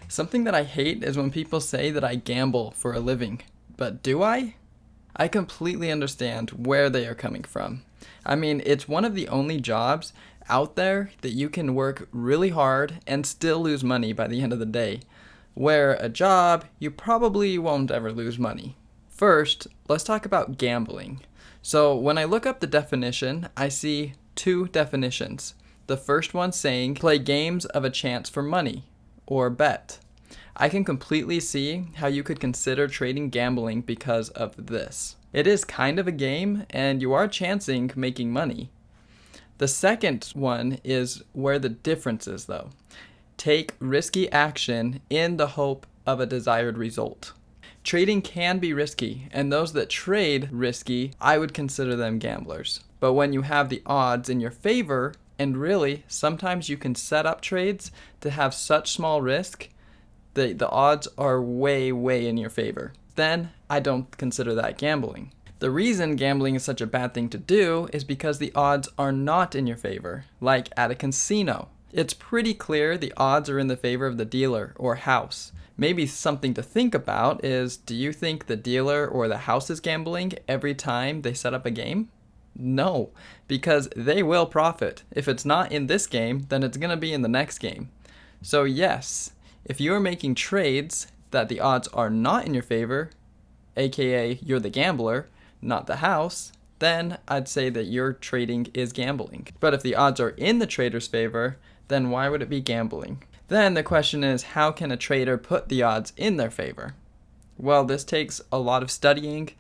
Something that I hate is when people say that I gamble for a living. But do I? I completely understand where they are coming from. I mean, it's one of the only jobs out there that you can work really hard and still lose money by the end of the day. Where a job, you probably won't ever lose money. First, let's talk about gambling. So when I look up the definition, I see two definitions. The first one saying play games of a chance for money, or bet. I can completely see how you could consider trading gambling because of this. It is kind of a game, and you are chancing making money. The second one is where the difference is, though. Take risky action in the hope of a desired result. Trading can be risky, and those that trade risky, I would consider them gamblers. But when you have the odds in your favor, and really, sometimes you can set up trades to have such small risk that the odds are way, way in your favor. Then I don't consider that gambling. The reason gambling is such a bad thing to do is because the odds are not in your favor, like at a casino. It's pretty clear the odds are in the favor of the dealer or house. Maybe something to think about is, do you think the dealer or the house is gambling every time they set up a game? No, because they will profit. If it's not in this game, then it's going to be in the next game. So yes, if you are making trades that the odds are not in your favor, aka you're the gambler, not the house, then I'd say that your trading is gambling. But if the odds are in the trader's favor, then why would it be gambling? Then the question is, how can a trader put the odds in their favor? Well, this takes a lot of studying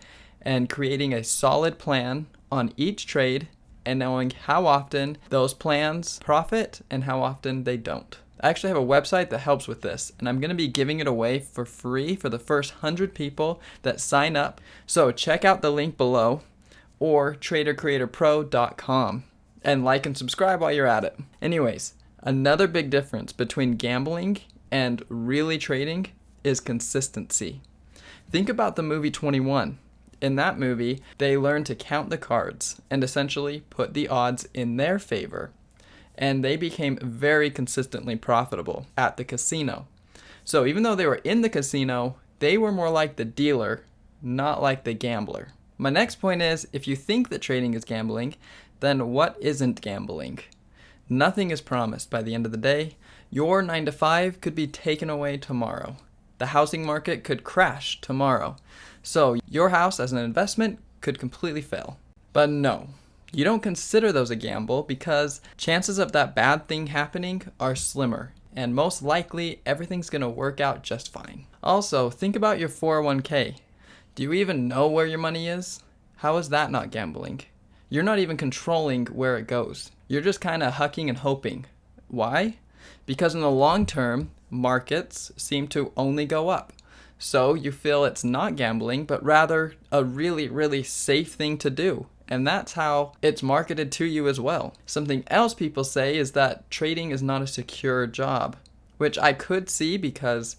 and creating a solid plan on each trade and knowing how often those plans profit and how often they don't. I actually have a website that helps with this, and I'm going to be giving it away for free for the first 100 people that sign up. So check out the link below or tradercreatorpro.com and like and subscribe while you're at it. Anyways, another big difference between gambling and really trading is consistency. Think about the movie 21. In that movie, they learned to count the cards and essentially put the odds in their favor. And they became very consistently profitable at the casino. So even though they were in the casino, they were more like the dealer, not like the gambler. My next point is, if you think that trading is gambling, then what isn't gambling? Nothing is promised by the end of the day. Your 9 to 5 could be taken away tomorrow. The housing market could crash tomorrow. So your house as an investment could completely fail. But no, you don't consider those a gamble because chances of that bad thing happening are slimmer, and most likely everything's going to work out just fine. Also, think about your 401k. Do you even know where your money is? How is that not gambling? You're not even controlling where it goes. You're just kind of hucking and hoping. Why? Because in the long term, markets seem to only go up. So you feel it's not gambling, but rather a really, really safe thing to do. And that's how it's marketed to you as well. Something else people say is that trading is not a secure job, which I could see because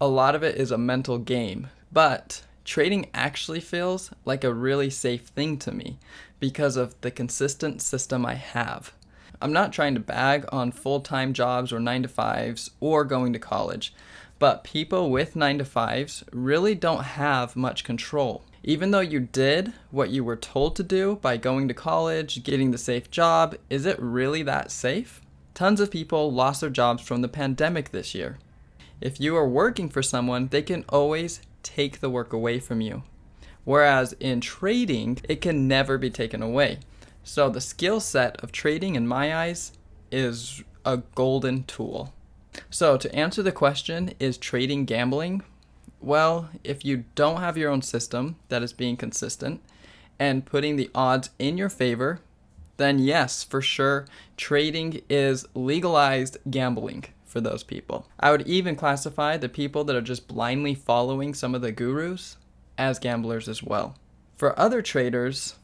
a lot of it is a mental game. But trading actually feels like a really safe thing to me because of the consistent system I have. I'm not trying to bag on full-time jobs or 9 to 5s or going to college, but people with 9 to 5s really don't have much control. Even though you did what you were told to do by going to college, getting the safe job, is it really that safe? Tons of people lost their jobs from the pandemic this year. If you are working for someone, they can always take the work away from you. Whereas in trading, it can never be taken away. So the skill set of trading, in my eyes, is a golden tool. So to answer the question, is trading gambling? Well, if you don't have your own system that is being consistent and putting the odds in your favor, then yes, for sure, trading is legalized gambling for those people. I would even classify the people that are just blindly following some of the gurus as gamblers as well. For other traders,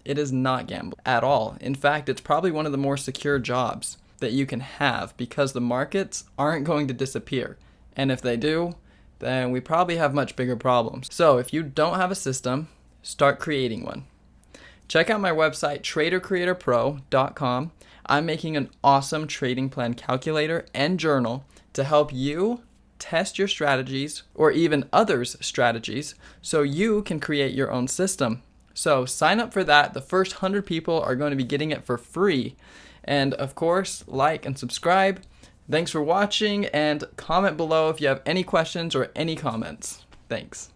it is not gambling at all. In fact, it's probably one of the more secure jobs that you can have because the markets aren't going to disappear. And if they do, then we probably have much bigger problems. So if you don't have a system, start creating one. Check out my website, tradercreatorpro.com. I'm making an awesome trading plan calculator and journal to help you test your strategies or even others' strategies so you can create your own system. So sign up for that. The first 100 people are going to be getting it for free. And of course, like and subscribe. Thanks for watching, and comment below if you have any questions or any comments. Thanks.